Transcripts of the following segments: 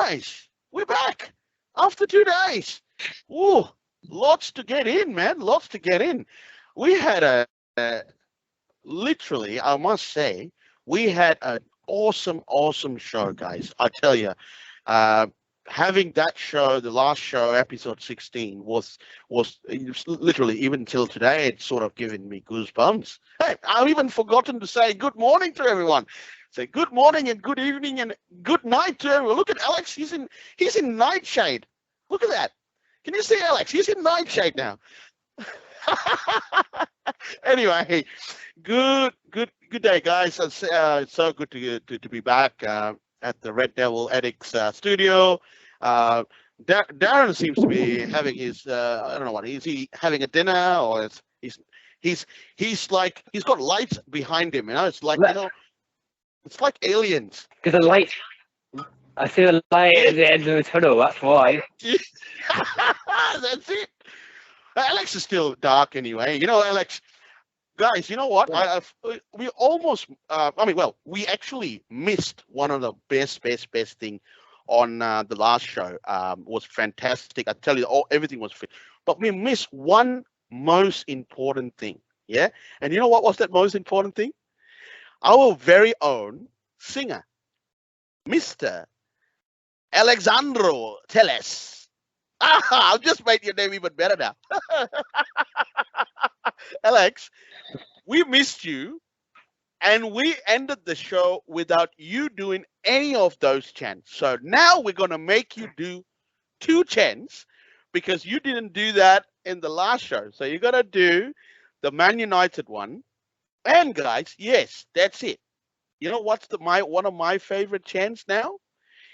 guys, we're back after 2 days. Ooh, lots to get in, man. Lots to get in. We had literally, I must say, we had an awesome show, guys. I tell you, uh, having that show, the last show, episode 16, was literally even till today. It's sort of giving me goosebumps. Hey, I've even forgotten to say good morning to everyone. Say good morning and good evening and good night to everyone. Look at Alex. He's in nightshade. Look at that. Can you see Alex? He's in nightshade now. Anyway, good day, guys. It's so good to be back at the Red Devil Addicts studio. Darren seems to be having his I don't know what, is he having a dinner, or he's like, he's got lights behind him, it's like, it's like aliens. There's a light. I see a light at the end of the tunnel, that's why. That's it. Alex is still dark anyway. Alex, guys, you know what? We almost, we actually missed one of the best thing on the last show. Was fantastic. I tell you, everything was fit. But we missed one most important thing. Yeah? And you know what was that most important thing? Our very own singer, Mr. Alexandro Teles. I've just made your name even better now. Alex, we missed you, and we ended the show without you doing any of those chants. So now we're going to make you do 2 chants, because you didn't do that in the last show. So you're going to do the Man United one. And guys, yes, that's it. You know what's one of my favorite chants now?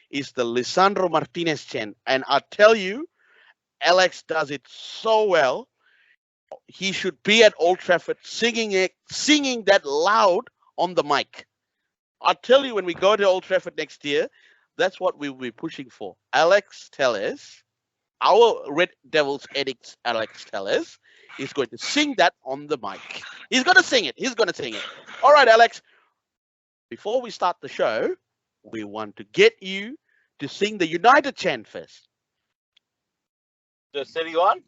Is the Lisandro Martinez chant. And I tell you, Alex does it so well. He should be at Old Trafford singing that loud on the mic. I'll tell you, when we go to Old Trafford next year, that's what we'll be pushing for. Alex Telles, our Red Devils Addicts Alex Telles, is going to sing that on the mic. He's going to sing it. All right, Alex. Before we start the show, we want to get you to sing the United chant first. The city one?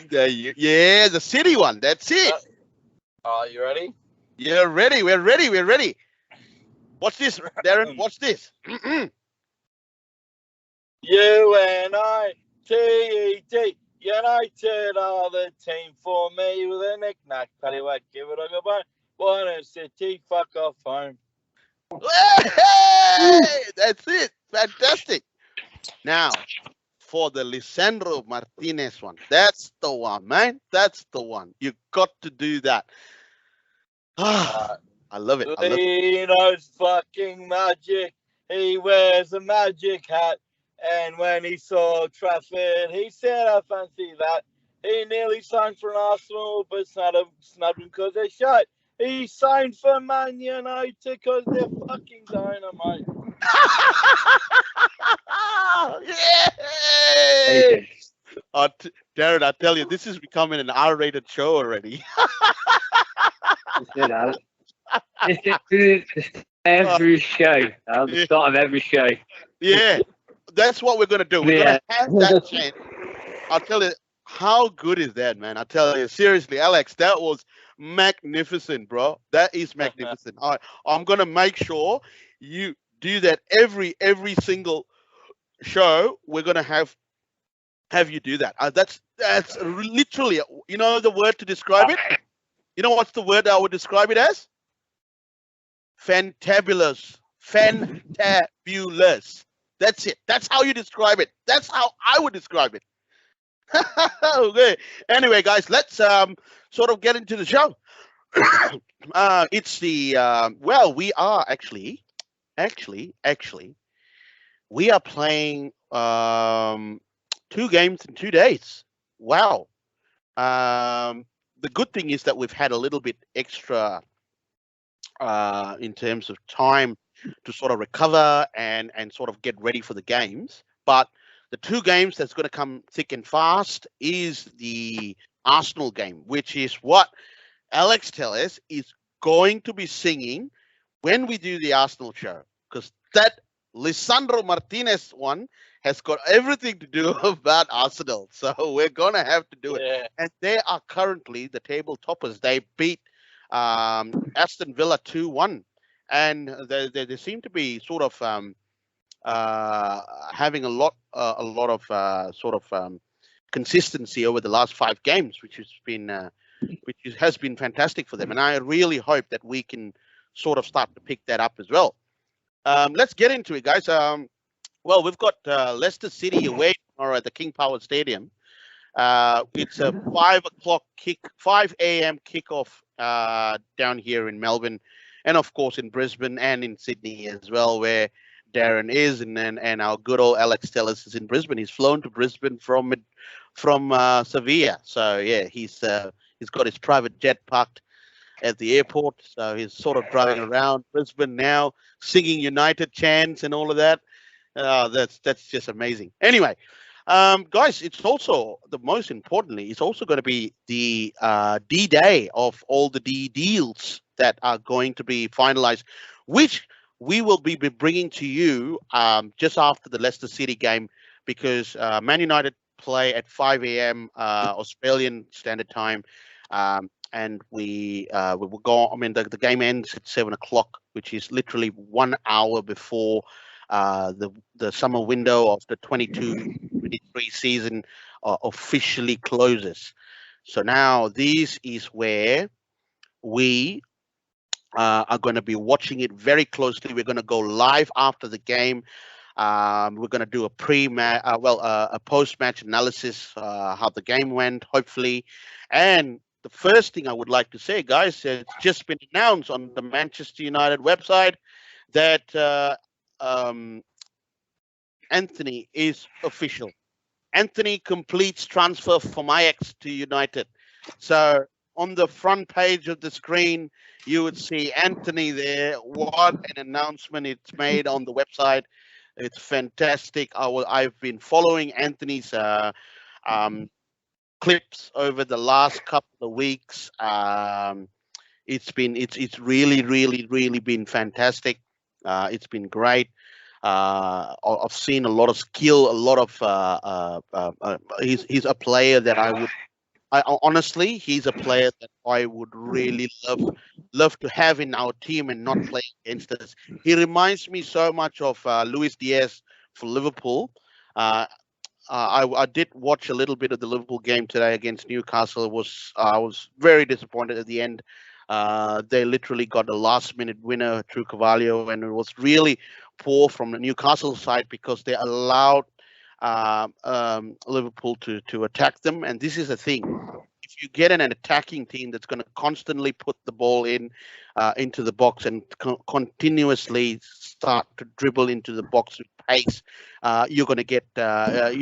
Yeah, the city one. That's it. Are you ready? You're ready. We're ready. What's this, Darren? What's this? U-N-I-T-E-D. United are the team for me, with a knick-knack, paddywhack, give it a go bye. One and City, fuck off home. Hey, that's it. Fantastic. Now, for the Lisandro Martinez one. That's the one, man. That's the one. You got to do that. I love it. Lino's fucking magic. He wears a magic hat. And when he saw Trafford, he said, I fancy that. He nearly signed for an Arsenal, but snubbed him because they're shut. He signed for Man United because they're fucking dynamite. Yay! Darren, I tell you, this is becoming an R-rated show already. It's every show. At the start of every show. Yeah, that's what we're going to do. We're going to have that chant. I'll tell you, how good is that, man? I tell you, seriously, Alex, that was magnificent, bro. That is magnificent. I'm going to make sure you do that every single show. We're going to have you do that. That's literally, you know the word to describe it? You know what's the word I would describe it as? Fantabulous. Fantabulous. That's it. That's how you describe it. That's how I would describe it. Okay. Anyway, guys, let's sort of get into the show. It's the we are actually we are playing 2 games in 2 days. Wow. The good thing is that we've had a little bit extra in terms of time to sort of recover and sort of get ready for the games. But the 2 games that's going to come thick and fast is the Arsenal game, which is what Alex Telles is going to be singing when we do the Arsenal show. Because that Lisandro Martinez one has got everything to do about Arsenal. So we're gonna have to do it. Yeah. And they are currently the table toppers. They beat Aston Villa 2-1, and they seem to be sort of having a lot of consistency over the last 5 games, which has been has been fantastic for them. And I really hope that we can sort of start to pick that up as well. Let's get into it, guys. Well, we've got Leicester City away tomorrow at the King Power Stadium. It's a 5 a.m. kickoff down here in Melbourne, and of course in Brisbane and in Sydney as well, where Darren is, and our good old Alex Tellers is in Brisbane. He's flown to Brisbane from Sevilla, so yeah, he's got his private jet parked at the airport, so he's sort of driving around Brisbane now, singing United chants and all of that. That's just amazing. Anyway, guys, it's also the most importantly, it's also going to be the D-Day of all the D deals that are going to be finalized, which we will be bringing to you just after the Leicester City game, because Man United play at 5 a.m. Australian Standard Time, and we will go. I mean, the game ends at 7 o'clock, which is literally 1 hour before the summer window of the 22-23 season officially closes. So now this is where we are going to be watching it very closely. We're going to go live after the game. We're going to do a post-match analysis, how the game went, hopefully. And the first thing I would like to say, guys, it's just been announced on the Manchester United website that Anthony is official. Anthony completes transfer from Ajax to United. So on the front page of the screen, you would see Anthony there. What an announcement it's made on the website. It's fantastic. I've been following Anthony's clips over the last couple of weeks. It's really been fantastic. It's been great. I've seen a lot of skill, a lot of he's a player that honestly, he's a player that I would really love to have in our team and not play against us. He reminds me so much of Luis Diaz for Liverpool. I did watch a little bit of the Liverpool game today against Newcastle. I was very disappointed at the end. They literally got a last-minute winner through Carvalho, and it was really poor from the Newcastle side because they allowed Liverpool to attack them. And this is the thing: if you get an attacking team that's going to constantly put the ball into the box and continuously start to dribble into the box with pace, you're going to get out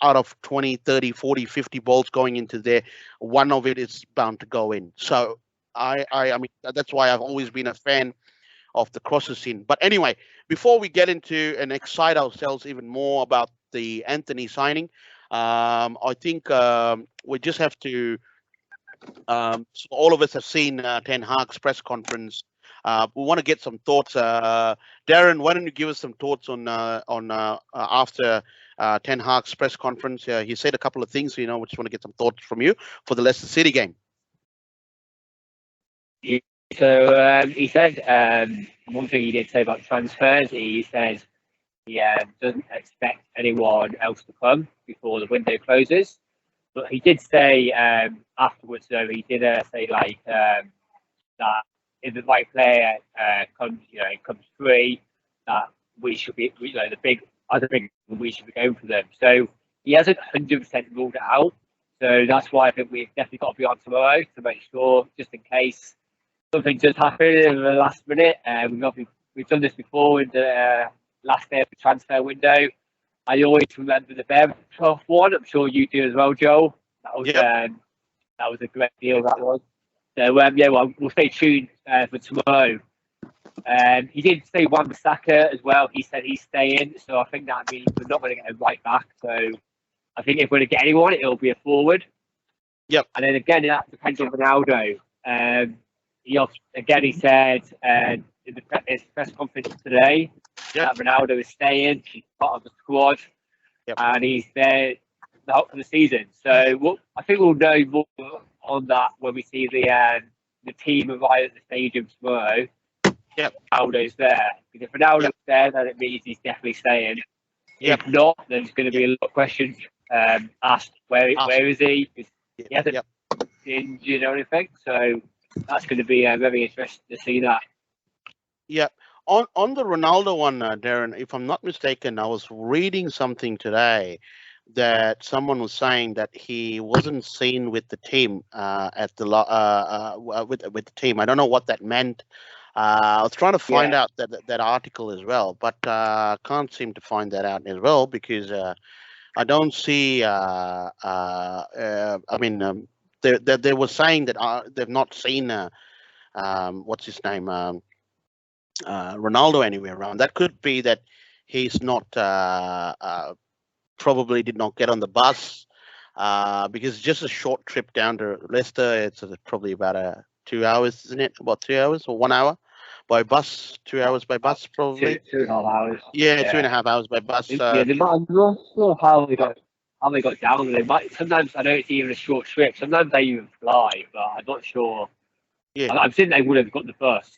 of 20, 30, 40, 50 balls going into there, one of it is bound to go in. So I mean, that's why I've always been a fan of the crosser scene. But anyway, before we get into and excite ourselves even more about the Anthony signing, I think we just have to. So all of us have seen Ten Hag's press conference. We want to get some thoughts. Darren, why don't you give us some thoughts on after Ten Hag's press conference? He said a couple of things. We just want to get some thoughts from you for the Leicester City game. So he said one thing he did say about transfers. He said he doesn't expect anyone else to come before the window closes. But he did say afterwards, though, he did say that if the right player comes free, that we should be, we should be going for them. So he hasn't 100% ruled it out. So that's why I think we've definitely got to be on tomorrow to make sure, just in case something does happen in the last minute. We've done this before in the last day of the transfer window. I always remember the Berbatov one. I'm sure you do as well, Joel. That was a great deal. That was. So we'll stay tuned for tomorrow. He did say Wan-Bissaka as well. He said he's staying, so I think that means we're not going to get him right back. So I think if we're going to get anyone, it'll be a forward. Yep. And then again, that depends on Ronaldo. He said in his press conference today that Ronaldo is staying. He's part of the squad, and he's there for the season. So I think we'll know more on that when we see the team arrive at the stadium tomorrow. Ronaldo's there. Because if Ronaldo's there, then it means he's definitely staying. If not, then there's going to be a lot of questions asked. Where is he? He hasn't injured or anything. So that's going to be very interesting to see that. Yeah. On the Ronaldo one, Darren, if I'm not mistaken, I was reading something today that someone was saying that he wasn't seen with the team with the team. I don't know what that meant. I was trying to find out that article as well, but can't seem to find that out as well because I don't see. I mean, they were saying that they've not seen what's his name, Ronaldo anywhere around. That could be that he's not probably did not get on the bus because it's just a short trip down to Leicester. It's probably about 2 hours, isn't it? About 2 hours or 1 hour by bus. 2 hours by bus, probably. 2.5 hours. Yeah, 2.5 hours by bus. I'm not sure how they got down. They might sometimes. I know it's even a short trip. Sometimes they even fly, but I'm not sure. Yeah, I'm saying they would have got the bus.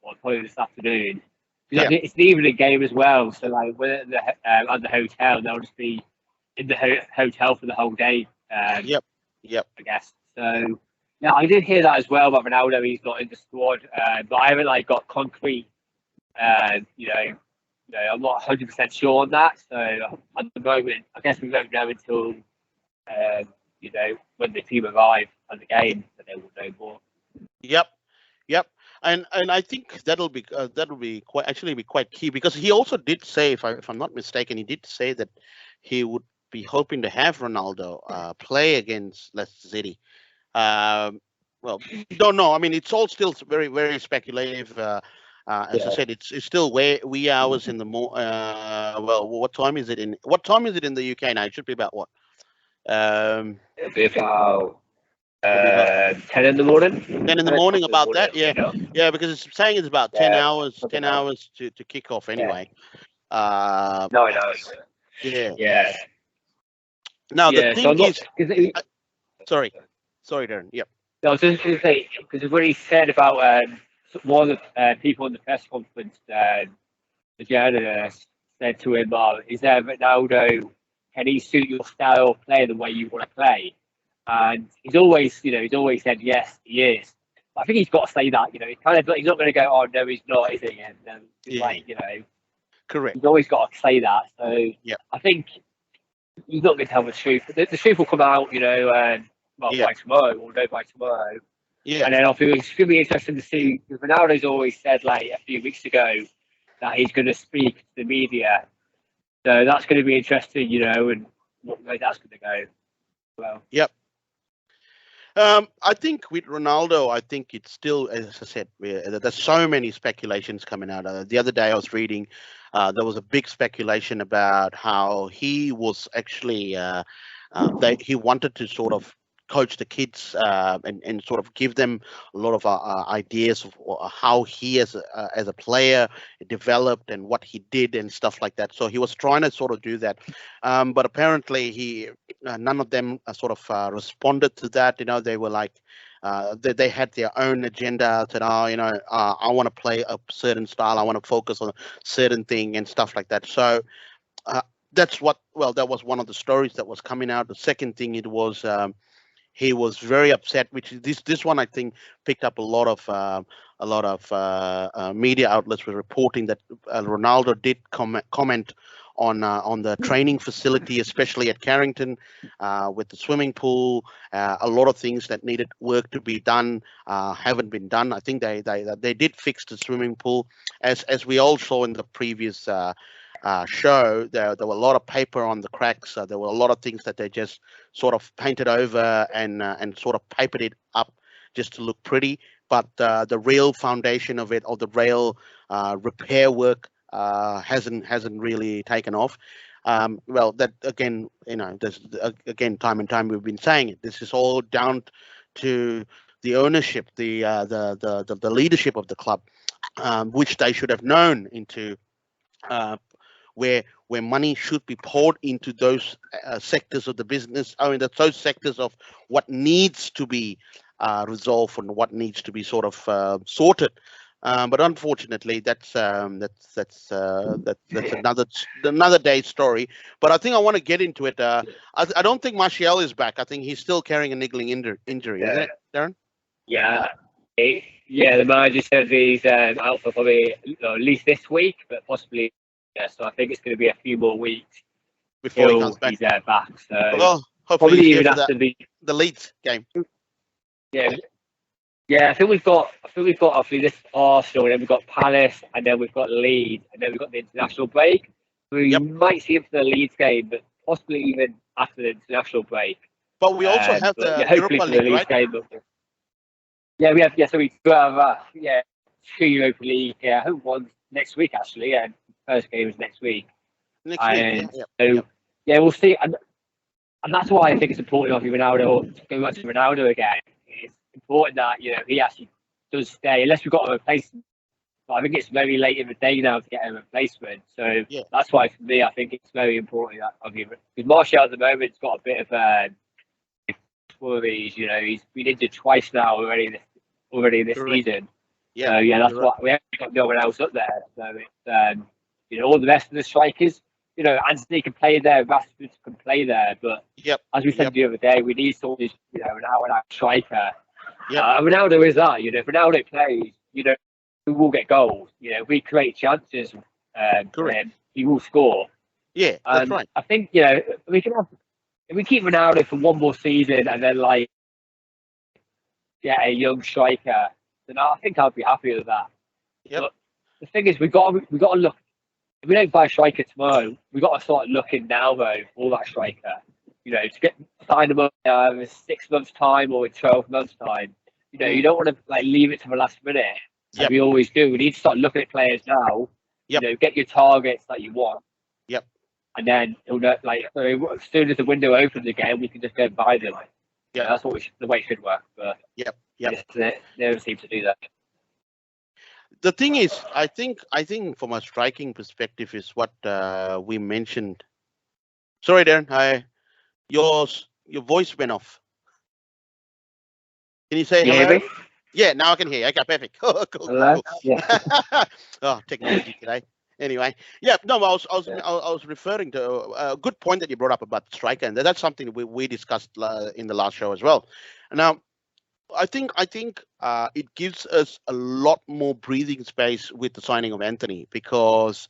Probably this afternoon. It's the evening game as well, so like when at the hotel, they'll just be in the hotel for the whole day. Yep. I guess so. Yeah, I did hear that as well about Ronaldo. He's not in the squad, but I haven't got concrete. I'm not 100% sure on that. So at the moment, I guess we won't know until when the team arrive at the game, that they will know more. Yep. And I think that'll be quite key because he also did say, if I'm not mistaken, he did say that he would be hoping to have Ronaldo play against Leicester City. Well, don't know. I mean, it's all still very, very speculative. As I said, it's still wee hours in the well, what time is it in the UK now? It should be about what? It'll be about 10 in the morning. 10 in the morning, about that, yeah, because it's saying it's about 10 hours to kick off anyway. 9 hours. Yeah. Now the thing is, sorry, Darren. Yep. No, I was just going to say, because what he said about one of the people in the press conference, the journalist said to him, "Is there Ronaldo? Can he suit your style of play the way you want to play?" And he's always said yes, he is. But I think he's got to say that, he's not going to go, "Oh no, he's not," is he? And correct. He's always got to say that. So I think he's not going to tell the truth. The truth will come out, by tomorrow, or no, by tomorrow. Yeah. And then I think it's going to be interesting to see, because Ronaldo's always said, a few weeks ago, that he's going to speak to the media. So that's going to be interesting, and what way that's going to go. Well. Yep. I think with Ronaldo, I think it's still, as I said, there's so many speculations coming out. The other day I was reading, there was a big speculation about how he was actually, he wanted to sort of coach the kids and sort of give them a lot of ideas of how he as a player developed and what he did and stuff like that. So he was trying to sort of do that, but apparently none of them sort of responded to that. They were like they had their own agenda. Said, I want to play a certain style. I want to focus on a certain thing and stuff like that. So that was one of the stories that was coming out. The second thing, it was he was very upset, which this one I think picked up a lot of media outlets were reporting that Ronaldo did comment on the training facility, especially at Carrington, with the swimming pool. A lot of things that needed work to be done haven't been done. I think they did fix the swimming pool, as we all saw in the previous show. There were a lot of paper on the cracks. There were a lot of things that they just sort of painted over and sort of papered it up just to look pretty. But the real foundation of it, or the real repair work, hasn't really taken off. Well, that again, there's again, time and time we've been saying it. This is all down to the ownership, the leadership of the club. which they should have known into uh, where money should be poured into those sectors of the business. I mean, those sectors of what needs to be resolved and what needs to be sort of sorted. But unfortunately, that's another day's story. But I think I want to get into it. I don't think Martial is back. I think he's still carrying a niggling injury, isn't it, Darren? Yeah. Yeah, the manager says he's out for probably at least this week, but possibly, yeah. So I think it's going to be a few more weeks Before he till comes back. he's back. So Well, hopefully probably he's here even for after the Leeds game. yeah, yeah. I think we've got obviously this Arsenal, and then we've got Palace, and then we've got Leeds, and then we've got the international break. We Yep. might see him for the Leeds game, but possibly even after the international break. But we also have But, the yeah, hopefully Europa for the League, Leeds right? game. But, yeah, we have. Yeah, so we do have 2 Europa League. Yeah, I hope one next week actually. Yeah, first game is next week. Next week. And Yeah. so yeah, we'll see. And that's why I think it's important, obviously, Ronaldo, going back to Ronaldo again. It's important that, he actually does stay, unless we've got a replacement. But I think it's very late in the day now to get a replacement. So Yeah. that's why, for me, I think it's very important that, because Martial at the moment's got a bit of worries. He's been injured twice now already this Correct. season. Yeah. So yeah, that's you're why we haven't got no one else up there. So it's all the rest of the strikers. Anthony can play there, Rashford can play there, but Yep. as we said the other day, we need someone who's an out-and-out striker. Yep. Ronaldo is that. If Ronaldo plays, we will get goals. If we create chances, for him, he will score. Yeah, that's right. I think we can have, if we keep Ronaldo for one more season and then get a young striker, then I think I'd be happy with that. Yep. But the thing is, we got to look. If we don't buy a striker tomorrow, we got to start looking now though for that striker. To sign them up in 6 months' time or in 12 months' time. You don't want to leave it to the last minute. Like we always do. We need to start looking at players now. Yep. Get your targets that you want. Yep. And then as soon as the window opens again, we can just go and buy them. Yeah, that's what the way it should work. But Yep. they never seem to do that. The thing is, I think from a striking perspective is what we mentioned. Sorry, Darren. Your voice went off. Can you say hello? Yeah, now I can hear you. Okay, perfect. Cool. Yeah. Oh, technology today. Anyway, yeah, no, I was referring to a good point that you brought up about the striker, and that's something we discussed in the last show as well. Now, I think it gives us a lot more breathing space with the signing of Anthony, because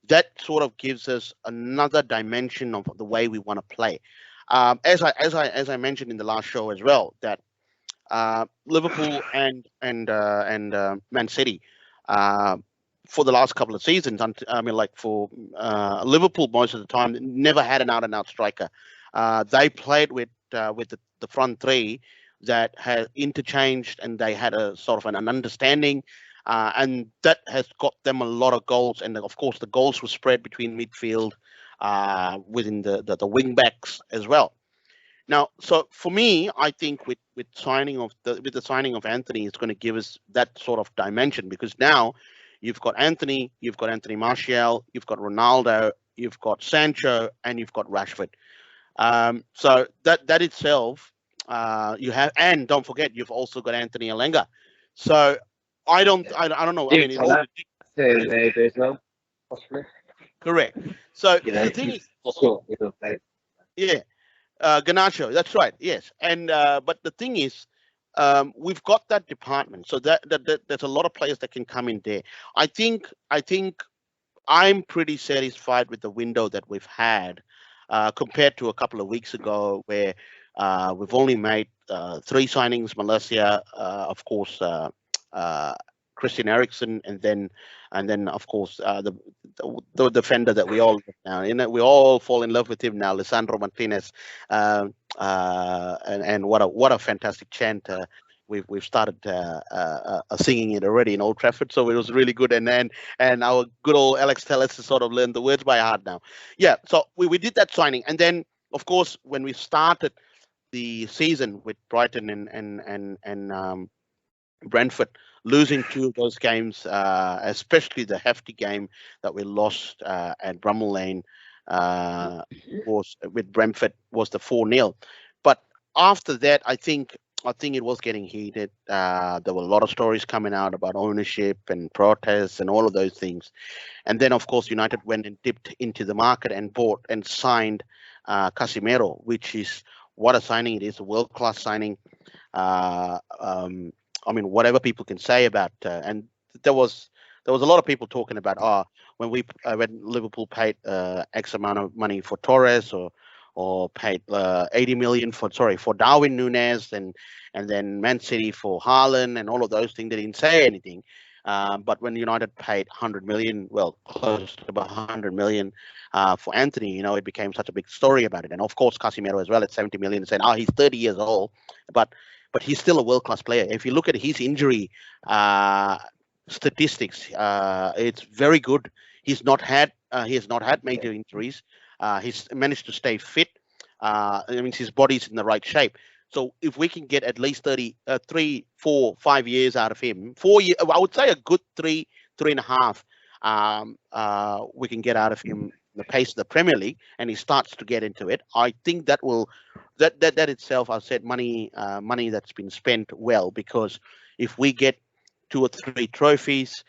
that sort of gives us another dimension of the way we want to play. As I mentioned in the last show as well, that Liverpool and Man City for the last couple of seasons, I mean, like for Liverpool, most of the time never had an out-and-out striker. They played with the front three that had interchanged, and they had a sort of an understanding, and that has got them a lot of goals. And of course, the goals were spread between midfield, within the wing backs as well. Now, so for me, I think with the signing of Anthony, it's going to give us that sort of dimension, because now you've got Anthony Martial, you've got Ronaldo, you've got Sancho, and you've got Rashford. So that itself, you have, and don't forget, you've also got Anthony Alenga. So I don't know. I mean, it all as well, possibly. Correct. So the thing is, yeah, Garnacho. That's right. Yes, and but the thing is, we've got that department, so that there's a lot of players that can come in there. I think I'm pretty satisfied with the window that we've had, compared to a couple of weeks ago, where we've only made 3 signings: Malaysia, of course, Christian Eriksen, and then of course the defender that we all now, we all fall in love with him now, Lisandro Martinez, and what a fantastic chant. We've started singing it already in Old Trafford, so it was really good. And our good old Alex Telles has sort of learned the words by heart now. Yeah, so we did that signing, and then of course when we started the season with Brighton and Brentford, losing 2 of those games, especially the hefty game that we lost at Brummel Lane was with Brentford was the 4-0. But after that, I think it was getting heated. There were a lot of stories coming out about ownership and protests and all of those things. And then, of course, United went and dipped into the market and bought and signed Casemiro, which is what a signing it is, a world-class signing. Uh, um, I mean, whatever people can say about, and there was a lot of people talking about, when Liverpool paid X amount of money for Torres, or paid 80 million for Darwin Nunes, and then Man City for Haaland and all of those things. They didn't say anything. But when United paid 100 million, well, close to about 100 million for Anthony, it became such a big story about it. And of course, Casemiro as well at 70 million, saying, he's 30 years old, but he's still a world-class player. If you look at his injury statistics, it's very good. He has not had major injuries. He's managed to stay fit. It means his body's in the right shape. So if we can get at least 3, 4, 5 years out of him, 4 years, I would say a good 3.5, we can get out of him the pace of the Premier League, and he starts to get into it. I think that itself, I said, money that's been spent well, because if we get 2 or 3 trophies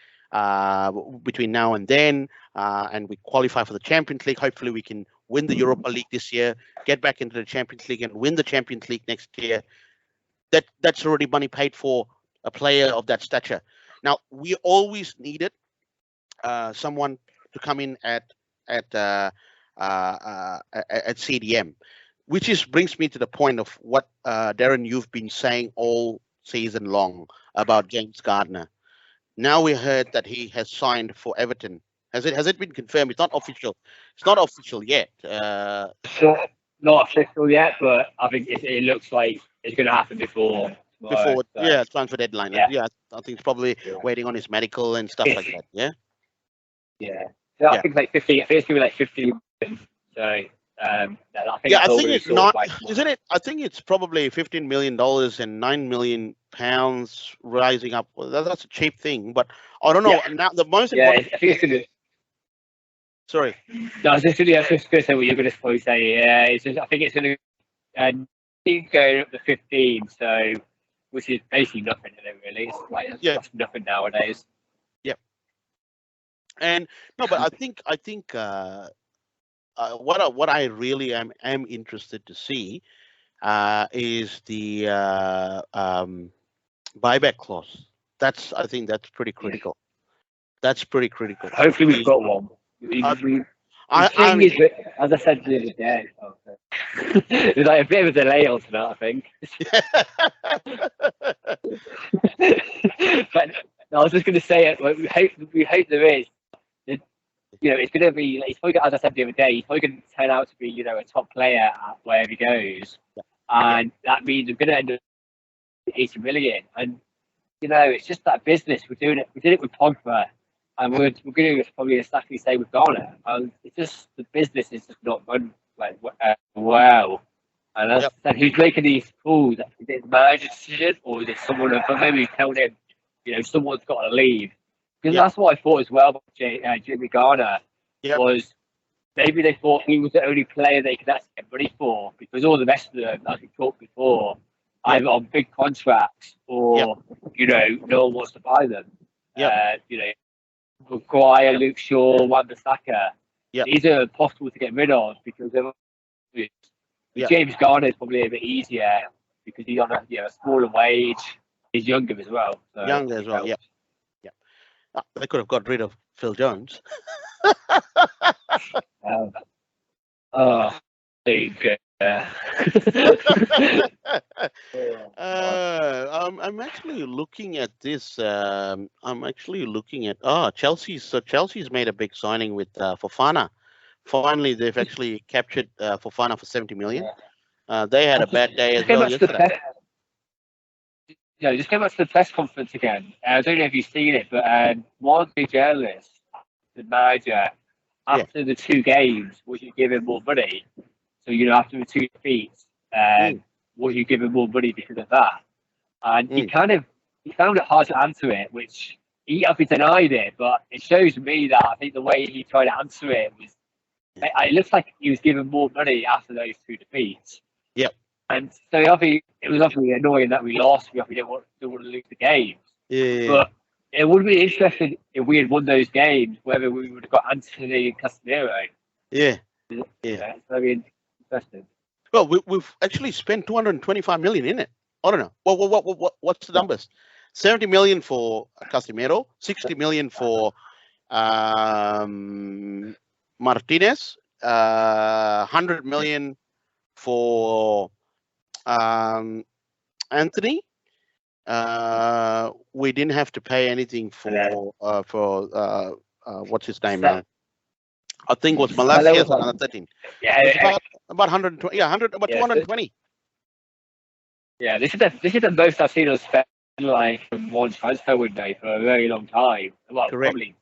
between now and then, and we qualify for the Champions League, hopefully we can win the Europa League this year, get back into the Champions League and win the Champions League next year. That's already money paid for a player of that stature. Now, we always needed someone to come in at CDM, which brings me to the point of what Darren, you've been saying all season long about James Gardner. Now we heard that he has signed for Everton. Has it been confirmed? It's not official. It's not official yet. Not official yet, but I think it looks like it's going to happen before transfer deadline. Yeah. I think it's probably waiting on his medical and stuff like that. Yeah. Yeah. So I think like 50. I think it's going to be like 50. So I think I think it's not, isn't it? I think it's probably $15 million and £9 million rising up. Well, that's a cheap thing, but I don't know. Yeah. Now the most important. I think it's going to. Sorry. No, I was just going to say what you're going to probably say. Yeah, I think it's going to go up to 15. So, which is basically nothing, really. It's that's nothing nowadays. Yep. And no, but I think what I really am interested to see is the buyback clause. I think that's pretty critical. That's pretty critical. Hopefully, we've got one. As I said the other day, there's like a bit of a delay on that, I think. But I was just going to say it. We hope there is. It's going to be. He's probably, as I said the other day, he's probably going to turn out to be, a top player at wherever he goes, and that means we're going to end up 80 million. And it's just that business. We did it with Pogba. And we're going to probably exactly say with Ghana. It's just the business is just not run well. And as I said, who's making these calls? Is it the manager's decision, or is it someone? Maybe telling him, someone's got to leave. Because that's what I thought as well about Jimmy Garner. Was maybe they thought he was the only player they could actually get money for, because all the rest of them, as we talked before, either on big contracts or no one wants to buy them. Maguire, Luke Shaw, Wan-Bissaka. These are impossible to get rid of because James Garner is probably a bit easier because he's on a smaller wage. He's younger as well. So younger as well, yeah. They could have got rid of Phil Jones. I'm actually looking at this. Chelsea. So Chelsea's made a big signing with Fofana. Finally, they've actually captured Fofana for 70 million. They had a bad day as well yesterday. Just go back to the press conference again. I don't know if you've seen it, but one of the journalists, the manager, after the 2 games, would you give him more money? So after the 2 defeats, would you give him more money because of that? And he kind of he found it hard to answer it, which he denied it, but it shows me that I think the way he tried to answer it was, it looks like he was given more money after those two defeats. Yep. And so it was obviously annoying that we lost. We didn't want to lose the games. Yeah. But it would be interesting if we had won those games, whether we would have got Anthony and Casemiro. Yeah. Yeah, Yeah. it's very interesting. Well, we've actually spent 225 million in it. I don't know. What's the numbers? 70 million for Casemiro, 60 million for Martinez, 100 million for Anthony. We didn't have to pay anything for what's his name? I think it was Malaysia, another 13. Yeah, about 120. Yeah, 100. About 220. Yeah, this is the most I've seen us spend like from one transfer window for a very long time. Well, Correct. Probably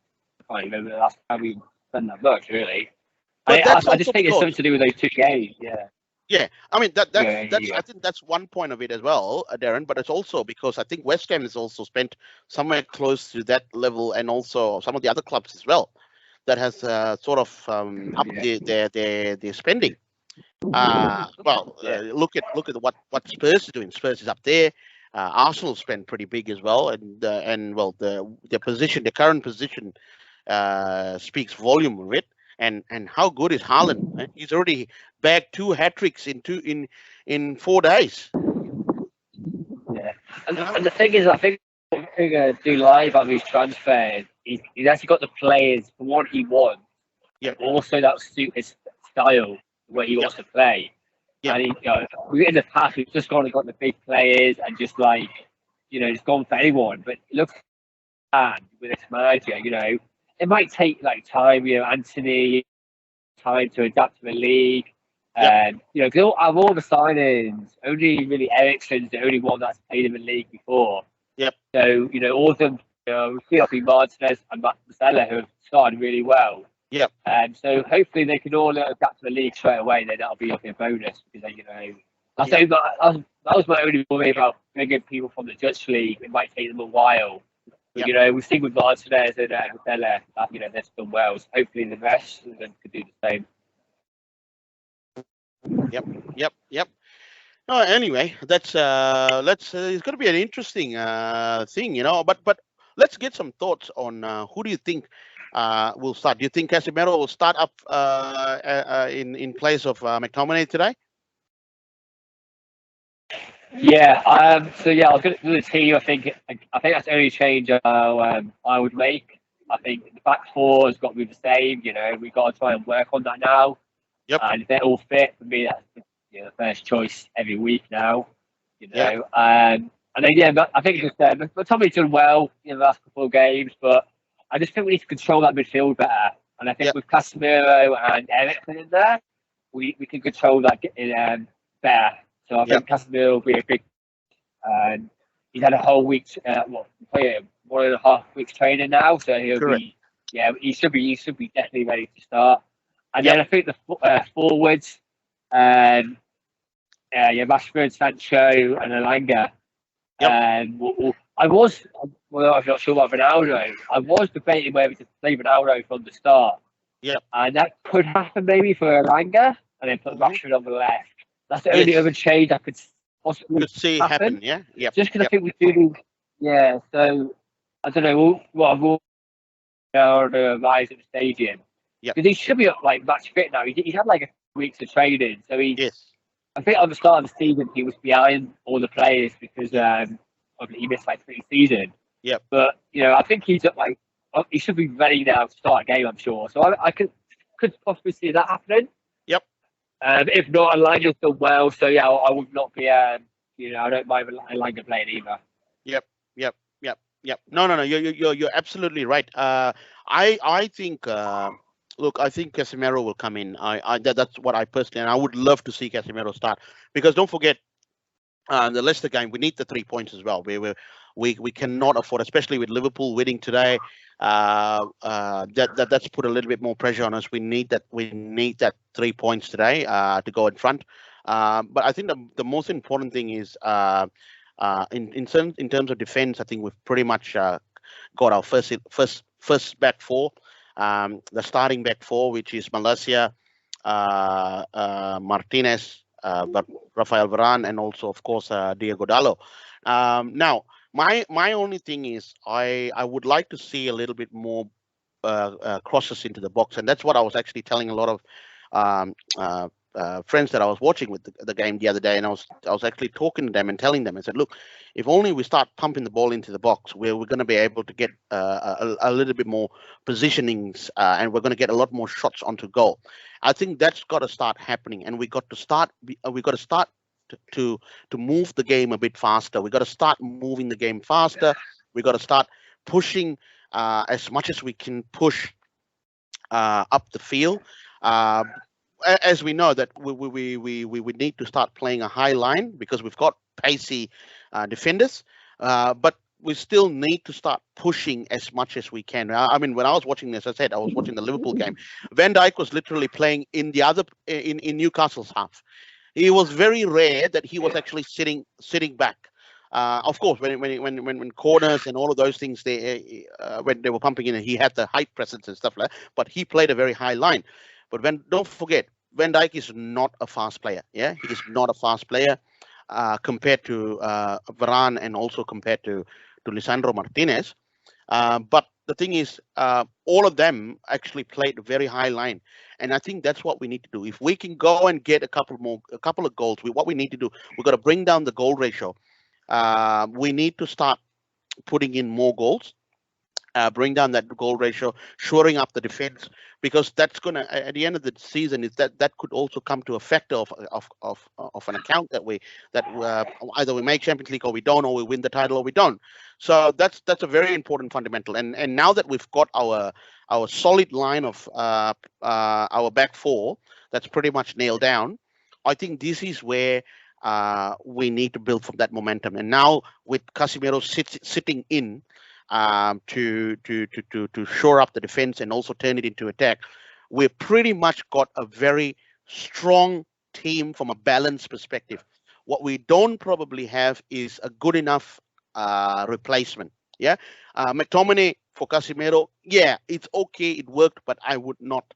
I can't remember the last time we spent that much, really. But I just think it's something to do with those two games. Yeah. Yeah, I mean that's Yeah. I think that's one point of it as well, Darren. But it's also because I think West Ham has also spent somewhere close to that level, and also some of the other clubs as well that has sort of upped their spending. Look at what Spurs is doing. Spurs is up there. Arsenal spent pretty big as well, and their position, the current position, speaks volume of it. And how good is Haaland? Eh? He's already bagged 2 hat-tricks in 4 days. Yeah, and the thing is, I think what we're going to do live on these transfers, he's actually got the players for what he wants. Yeah. Also, that suit his style, where he wants to play. Yeah. And in the past, we've just gone and got the big players and just just gone for anyone. But it looks bad with this manager, it might take like time, Anthony, time to adapt to the league. And because of all the signings, only really Ericsson's the only one that's played in the league before. Yep. So all of them, we see obviously Martinez and Marcelo who have started really well. Yep. So hopefully they can all adapt to the league straight away. Then that'll be like a bonus because that was my only worry about bringing people from the Dutch league. It might take them a while. But, we've seen with Martinez and Marcelo, they've done well. So hopefully the rest of them could do the same. Yep. No, anyway, that's it's going to be an interesting thing, But let's get some thoughts on who do you think will start? Do you think Casemiro will start up in place of McTominay today? Yeah. I was going to do the team. I think that's the only change I would make. I think the back four has got to be the same. We've got to try and work on that now. Yep. And if they're all fit, for me, that's the first choice every week now. Yeah. And then I think just but Tommy's done well in the last couple of games, but I just think we need to control that midfield better. And I think with Casemiro and Ericsson in there, we can control that better. So I think Casemiro will be a big. He's had a whole week, 1.5 weeks training now, so he'll be. Yeah, he should be definitely ready to start. And then I think the forwards, Rashford, Sancho, and Elanga. I'm not sure about Ronaldo. I was debating whether to play Ronaldo from the start. Yeah. And that could happen maybe for Elanga, and then put Rashford on the left. That's the only other change I could possibly see happen. Yeah. Yeah. Just because I think we do. Yeah. So I don't know what I've to rise at the stadium. Yeah. Because he should be up like match fit now. He's had like a few weeks of training, so I think at the start of the season he was behind all the players because he missed like 3 seasons. Yeah. But I think he's up he should be ready now to start a game. I'm sure. So I could possibly see that happening. Yep. If not, Elanga's done well. So I would not be. I don't mind Elanga playing either. Yep. No. You're absolutely right. I think. Look, I think Casemiro will come in. That's what I personally, and I would love to see Casemiro start because don't forget the Leicester game. We need the 3 points as well. We cannot afford, especially with Liverpool winning today. That's put a little bit more pressure on us. We need that 3 points today to go in front. But I think the most important thing is In terms of defense, I think we've pretty much got our first back four. The starting back four, which is Malaysia, Martinez, but Rafael Varane, and also of course Diego Dallo. Now, my only thing is I would like to see a little bit more crosses into the box, and that's what I was actually telling a lot of um, friends that I was watching with the game the other day, and I was actually talking to them and telling them. I said, look, if only we start pumping the ball into the box, where we're going to be able to get a little bit more positionings, and we're going to get a lot more shots onto goal. I think that's got to start happening, and we got to start. We got to start to move the game a bit faster. We got to start moving the game faster. We got to start pushing as much as we can push up the field. Uh, as we know that we need to start playing a high line because we've got pacey defenders, but we still need to start pushing as much as we can. I mean, when I was watching this, I said I was watching the Liverpool game. Van Dijk was literally playing in the other in Newcastle's half. It was very rare that he was actually sitting back. Of course, when corners and all of those things, when they were pumping in, he had the height presence and stuff like that. But he played a very high line. But don't forget, Van Dijk is not a fast player. Yeah, he is not a fast player compared to Varane and also compared to Lisandro Martinez. But the thing is, all of them actually played a very high line, and I think that's what we need to do. If we can go and get a couple of goals, what we need to do, we've got to bring down the goal ratio. We need to start putting in more goals, bring down that goal ratio, shoring up the defense, because that's gonna at the end of the season is that could also come to a factor of an account that either we make Champions League or we don't, or we win the title or we don't. So that's a very important fundamental. And now that we've got our solid line of our back four that's pretty much nailed down, I think this is where we need to build from that momentum. And now with Casemiro sitting in to shore up the defense and also turn it into attack, we've pretty much got a very strong team from a balance perspective. What we don't probably have is a good enough replacement. Yeah, McTominay for Casemiro. Yeah, it's okay, it worked, but I would not.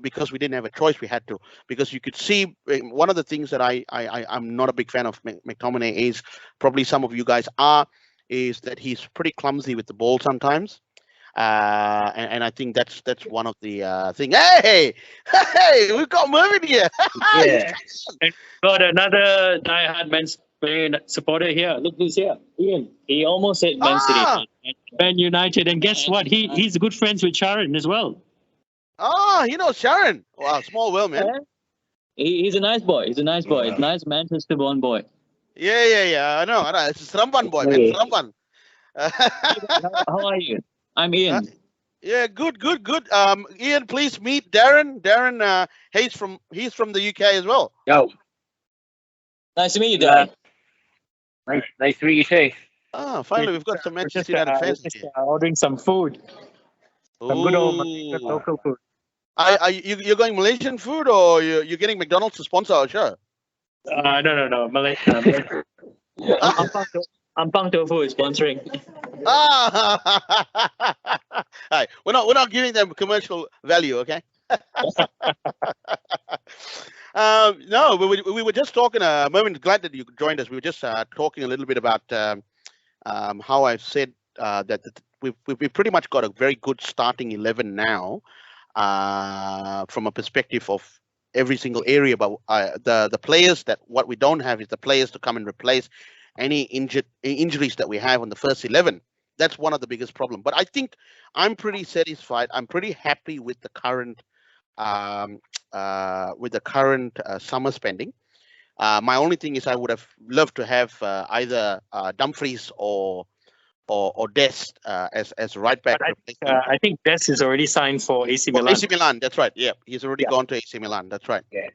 Because we didn't have a choice, we had to. Because you could see one of the things that I'm not a big fan of McTominay is, probably some of you guys are, is that he's pretty clumsy with the ball sometimes. And I think that's one of the thing. Hey, we've got Mervin here. Yeah. And got another diehard supporter here. Look who's here. Ian. He almost said Man Ah! City. Man United. And guess what? He's good friends with Sharon as well. He knows Sharon. Wow, small world, man. He's a nice boy. He's a nice boy. Nice Manchester-born boy. Yeah. I know. It's Ramban boy, man. Hey. Ramban. How are you? I'm Ian. Yeah, good. Ian, please meet Darren. Darren, he's from the UK as well. Yo, Nice to meet you, Darren. nice to meet you too. Finally we've got some Manchester United fans here. Ordering some food. Some good old local food. You're going Malaysian food, or you're getting McDonald's to sponsor our show? No. Malaysia. Ampang Tofu is sponsoring. Hi, we're not giving them commercial value, okay? No, we were just talking. Mervin, glad that you joined us. We were just talking a little bit about how I've said that we've pretty much got a very good starting 11 now, from a perspective of every single area. But the players that what we don't have is the players to come and replace any injuries that we have on the first 11. That's one of the biggest problems. But I think I'm pretty satisfied. I'm pretty happy with the current summer spending. My only thing is I would have loved to have either Dumfries or Dest as right back. I think Des is already signed for AC Milan. AC Milan, that's right. Yeah, he's already gone to AC Milan. That's right. Yeah.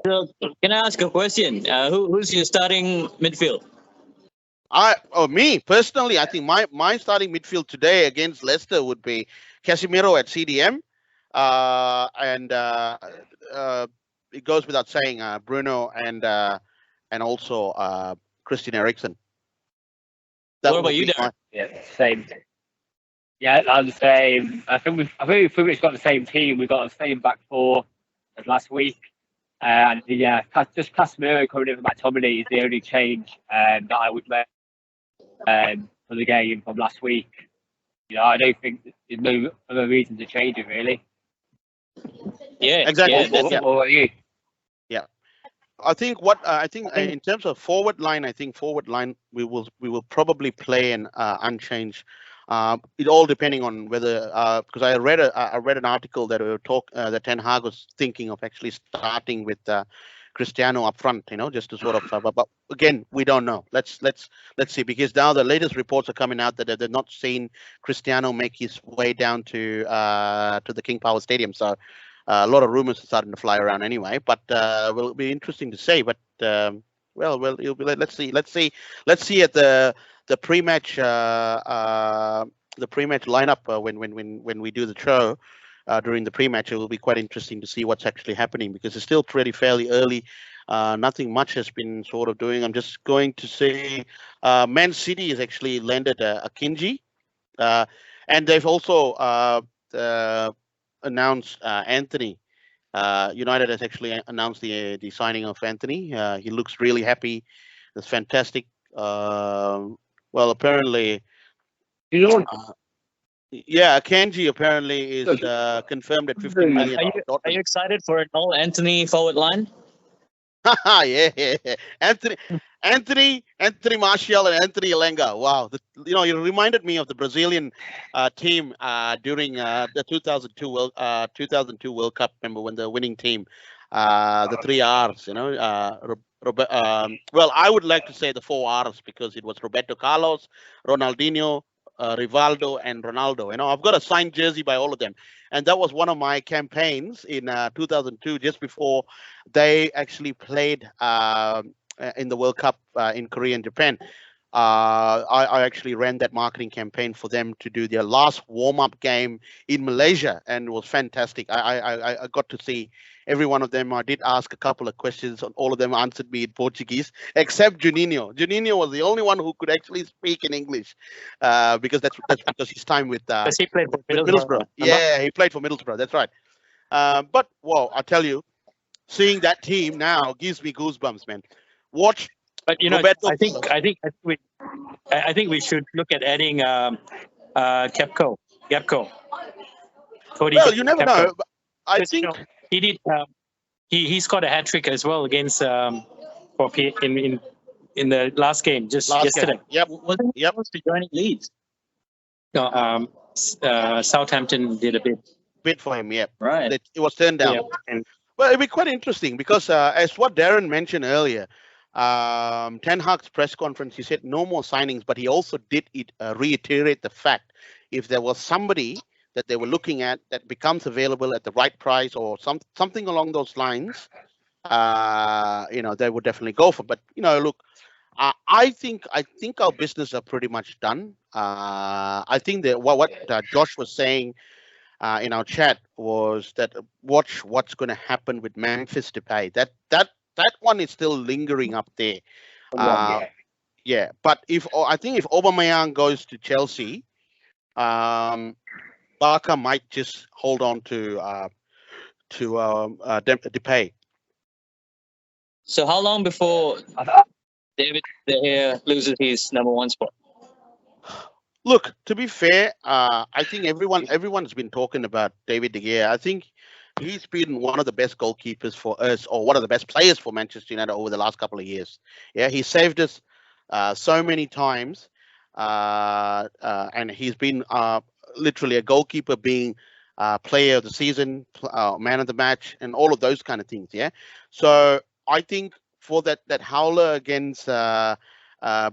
So, can I ask a question? Who's your starting midfield? Me personally, I think my starting midfield today against Leicester would be Casemiro at CDM, and it goes without saying Bruno and also Christian Eriksen. That What about will you, be Darren? Yeah, same. Yeah, I'm the same. I think we've pretty much got the same team. We've got the same back four as last week. And yeah, just Casemiro coming in for McTominay is the only change that I would make for the game from last week. I don't think there's no other reason to change it really. Yeah, Exactly. yeah, that's Yeah. What about you? I think in terms of forward line, I think forward line we will probably play an unchanged. It all depending on whether because I read an article that that Ten Hag was thinking of actually starting with Cristiano up front, just to sort of. But again, we don't know. Let's see, because now the latest reports are coming out that they're not seeing Cristiano make his way down to the King Power Stadium. So a lot of rumors are starting to fly around anyway, but will be interesting to see. But well, it'll be, let's see at the pre-match lineup when we do the show during the pre-match. It will be quite interesting to see what's actually happening, because it's still pretty fairly early. Nothing much has been sort of doing. I'm just going to say Man City has actually landed a Kinji, and they've also announced Anthony. United has actually announced the signing of Anthony. He looks really happy. It's fantastic. Well, apparently, You know, yeah, Kanji apparently is confirmed at 15 million. Are you excited for an all Anthony forward line? Yeah. Anthony Martial and Anthony Elenga. Wow, it reminded me of the Brazilian team during the 2002 World Cup. Remember when the winning team, the three R's. Well, I would like to say the four R's, because it was Roberto Carlos, Ronaldinho, Rivaldo, and Ronaldo. I've got a signed jersey by all of them, and that was one of my campaigns in 2002, just before they actually played in the World Cup in Korea and Japan. I actually ran that marketing campaign for them to do their last warm-up game in Malaysia, and it was fantastic. I got to see every one of them. I did ask a couple of questions, and all of them answered me in Portuguese, except Juninho. Juninho was the only one who could actually speak in English, because that's because his time with Because he played for Middlesbrough. Yeah, he played for Middlesbrough. That's right. But well, I tell you, seeing that team now gives me goosebumps, man. Watch. But Roberto, I think we should look at adding Gapco. Cody well, you never Gapco. know. I Because, think he did. He scored a hat trick as well against for in the last game yesterday. Game. Yep. Wasn't he Yep. supposed to join Leeds? No, Southampton did a bit. For him. Yep. Right. It was turned down. Yeah. And well, it'd be quite interesting, because as what Darren mentioned earlier, Ten Hag's press conference, he said no more signings, but he also did reiterate the fact, if there was somebody that they were looking at that becomes available at the right price or something along those lines, they would definitely go for. But look, I think our business are pretty much done. I think that what Josh was saying in our chat was that watch what's going to happen with Memphis Depay. That one is still lingering up there. Yeah, but I think if Aubameyang goes to Chelsea, Barca might just hold on to Depay. So how long before David De Gea loses his number one spot? Look, to be fair, I think everyone's been talking about David De Gea. I think he's been one of the best goalkeepers for us, or one of the best players for Manchester United over the last couple of years. Yeah, he saved us so many times, and he's been literally a goalkeeper, being player of the season, man of the match, and all of those kind of things. Yeah, so I think for that howler against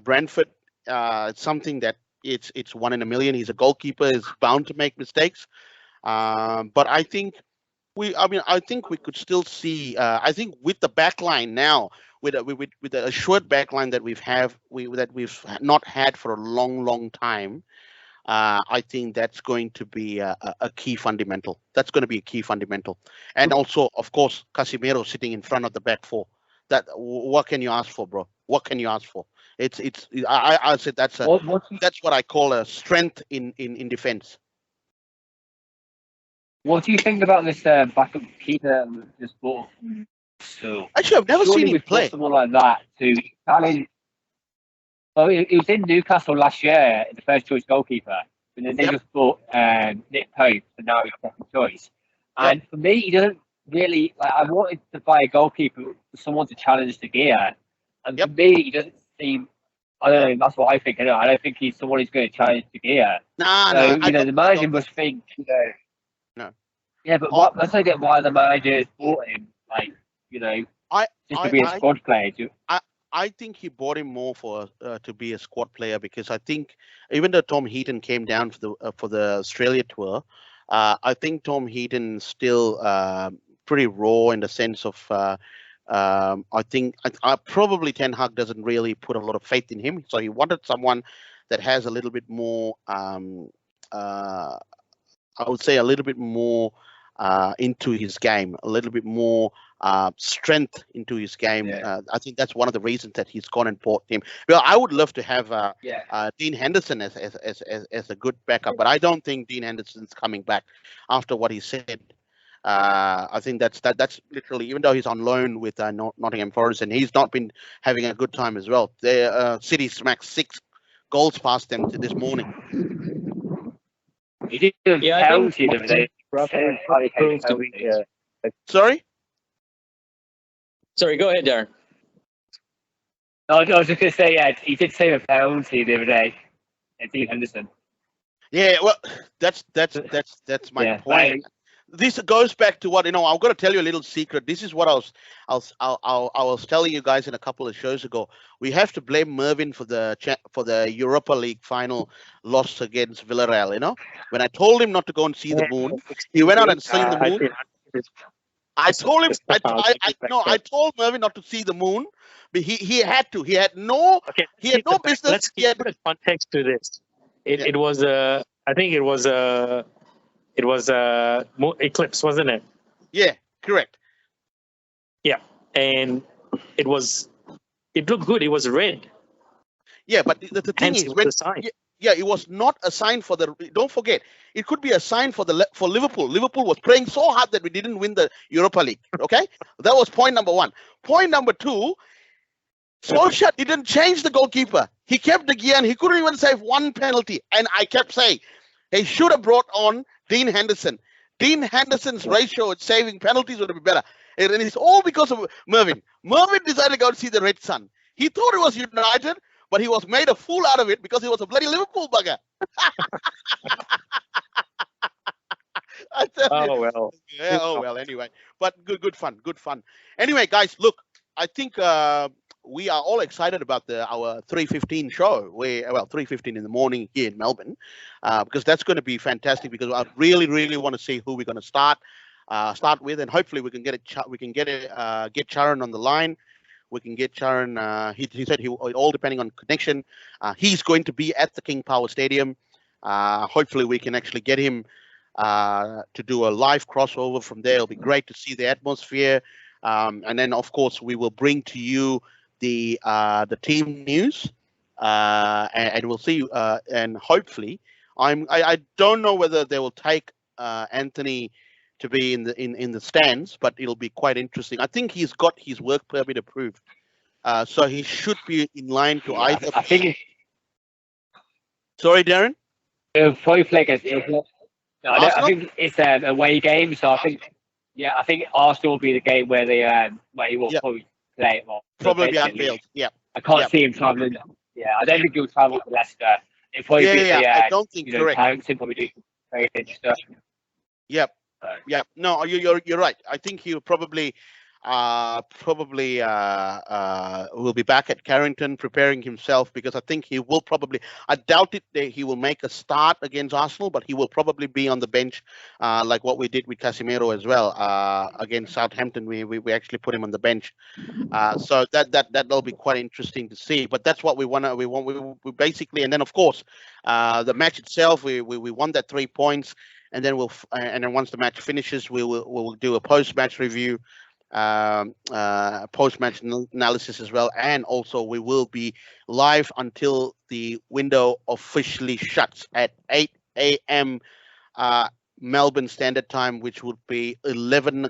Brentford, it's something that it's one in a million. He's a goalkeeper, is bound to make mistakes, but I think I think we could still see. I think with the back line now, with the assured back line that we've not had for a long time, I think that's going to be a key fundamental. That's going to be a key fundamental, and also, of course, Casemiro sitting in front of the back four. What can you ask for, bro? What can you ask for? I said that's what I call a strength in defense. What do you think about this backup keeper just bought? So Actually, I've never seen him play. Someone like that to challenge. Well, he was in Newcastle last year, the first choice goalkeeper, and then they just bought Nick Pope, and now he's second choice. And for me, he doesn't really like. I wanted to buy a goalkeeper for someone to challenge De Gea, and for me, he doesn't seem. I don't know. That's what I think. I don't think he's someone who's going to challenge De Gea. The manager must think. No. Yeah, but let's get why the manager bought him. Like, just to be a squad player. I think he bought him more for to be a squad player, because I think even though Tom Heaton came down for the Australia tour, I think Tom Heaton's still pretty raw in the sense of I think probably Ten Hag doesn't really put a lot of faith in him, so he wanted someone that has a little bit more I would say a little bit more into his game, a little bit more strength into his game. I think that's one of the reasons that he's gone and bought him. Well, I would love to have Dean Henderson as a good backup, but I don't think Dean Henderson's coming back after what he said. I think that's literally, even though he's on loan with Nottingham Forest, and he's not been having a good time as well. City smacked 6 goals past them this morning. He did penalty the other day. Sorry, go ahead, Darren. No, I was just going to say, he did save a penalty the other day. Dean Henderson. Yeah, well, that's my point. This goes back to what I'm going to tell you a little secret. This is what I was telling you guys in a couple of shows ago. We have to blame Mervyn for the Europa League final loss against Villarreal. When I told him not to go and see the moon, he went out and seen the moon. I told him. I told Mervyn not to see the moon, but he had to. He had no business. Let's put a context to this. It was I think it was eclipse, wasn't it? Yeah, correct. Yeah, and it looked good. It was red. Yeah, but the thing is, it was not a sign for the. Don't forget, it could be a sign for Liverpool. Liverpool was praying so hard that we didn't win the Europa League. Okay, that was point number 1. Point number 2. Solskjaer didn't change the goalkeeper. He kept De Gea, and he couldn't even save one penalty. And I kept saying, he should have brought on Dean Henderson. Dean Henderson's ratio at saving penalties would be better. And it's all because of Mervyn. Mervyn decided to go and see the Red Sun. He thought it was United, but he was made a fool out of it because he was a bloody Liverpool bugger. Oh, well. Yeah, anyway. But good fun. Anyway, guys, look, I think we are all excited about our 3:15 show. 3:15 in the morning here in Melbourne, because that's going to be fantastic. Because I really, really want to see who we're going to start with, and hopefully we can get Charan on the line. We can get Charan. He said all depending on connection. He's going to be at the King Power Stadium. Hopefully we can actually get him to do a live crossover from there. It'll be great to see the atmosphere. And then, of course, we will bring to you the team news, and we'll see. And hopefully, I don't know whether they will take Anthony to be in the stands, but it'll be quite interesting. I think he's got his work permit approved, so he should be in line to either. I think. Sorry, Darren. Probably play against. I think it's an away game, so I think. Yeah, I think Arsenal will be the game where he will probably play it more. Probably be unveiled. Yeah. I can't see him traveling. Yeah, I don't think he'll travel to Leicester. It'll probably be I don't think correct. Carrington probably do training stuff. Yep. Yeah. No, you're right. I think he'll probably will be back at Carrington preparing himself, because I think he will probably. I doubt it that he will make a start against Arsenal, but he will probably be on the bench, like what we did with Casemiro as well against Southampton. We actually put him on the bench, so that'll be quite interesting to see. But that's what we want. We basically, and then of course, the match itself, we won that 3 points, and then once the match finishes, we'll do a post-match review. post-match analysis as well, and also we will be live until the window officially shuts at 8 a.m. Melbourne Standard Time, which would be 11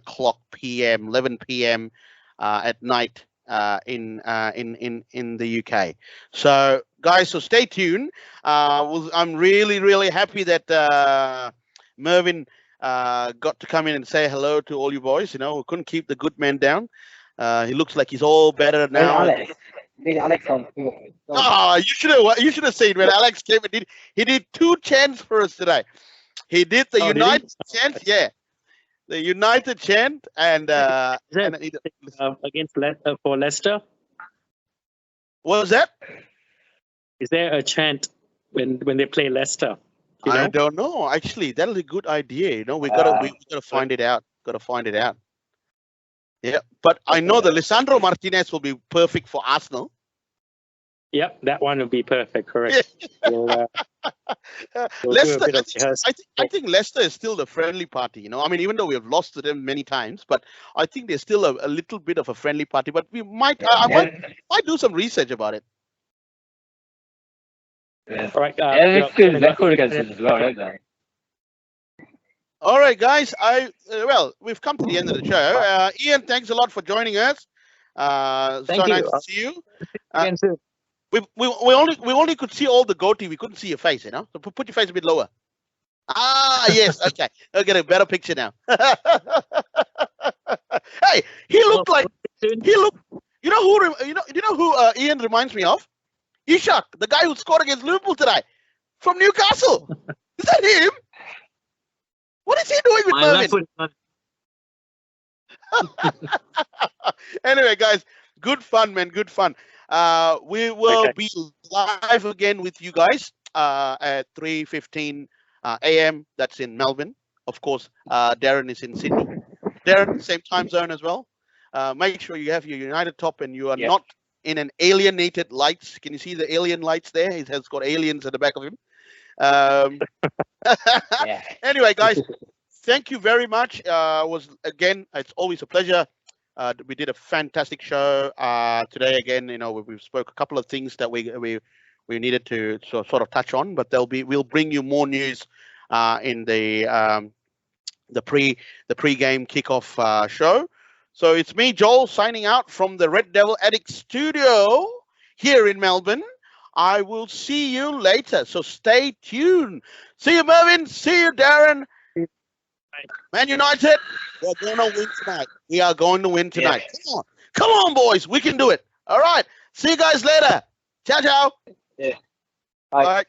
p.m. At night in the UK. So guys, so stay tuned. I'm really happy that Mervin got to come in and say hello to all you boys. You know, we couldn't keep the good man down. He looks like he's all better now. Alex on. Oh, you should have seen when Alex came and he did 2 chants for us today. He did the United chant, yeah, the United chant, and against for Leicester. What was that? Is there a chant when they play Leicester? I don't know. Actually, that's a good idea. You know, we gotta find it out. Yeah, but I know that Lisandro Martinez will be perfect for Arsenal. Yep, that one would be perfect. Correct. We'll Leicester, I think Leicester is still the friendly party. You know, I mean, even though we have lost to them many times, but I think they're still a little bit of a friendly party. But we might, I might do some research about it. Yeah. All right. It's good record against them as well, don't they? All right, guys. We've come to the end of the show. Ian, thanks a lot for joining us. Thank you. Nice to see you. We only could see all the goatee. We couldn't see your face, you know. So put your face a bit lower. Ah, yes. Okay. I'll get a better picture now. Hey, he looked like he looked. You know who Ian reminds me of? Ishak, the guy who scored against Liverpool today from Newcastle. Is that him? What is he doing with Mervin? Anyway, guys, good fun, man. Good fun. We will be live again with you guys at 3:15 a.m. That's in Melbourne. Of course, Darren is in Sydney. Darren, same time zone as well. Make sure you have your United top and you are not in an alienated lights. Can you see the alien lights there? It has got aliens at the back of him. Anyway, guys, thank you very much. It's always a pleasure. We did a fantastic show today. Again, you know, we spoke a couple of things that we needed to sort of touch on, but we'll bring you more news in the pre-game kickoff show. So it's me, Joel, signing out from the Red Devil Addicts studio here in Melbourne. I will see you later, so stay tuned. See you, Mervin. See you, Darren. Man United, we're going to win tonight. We are going to win tonight. Yeah. Come on, boys. We can do it. All right. See you guys later. Ciao, ciao. Yeah. Bye. Bye.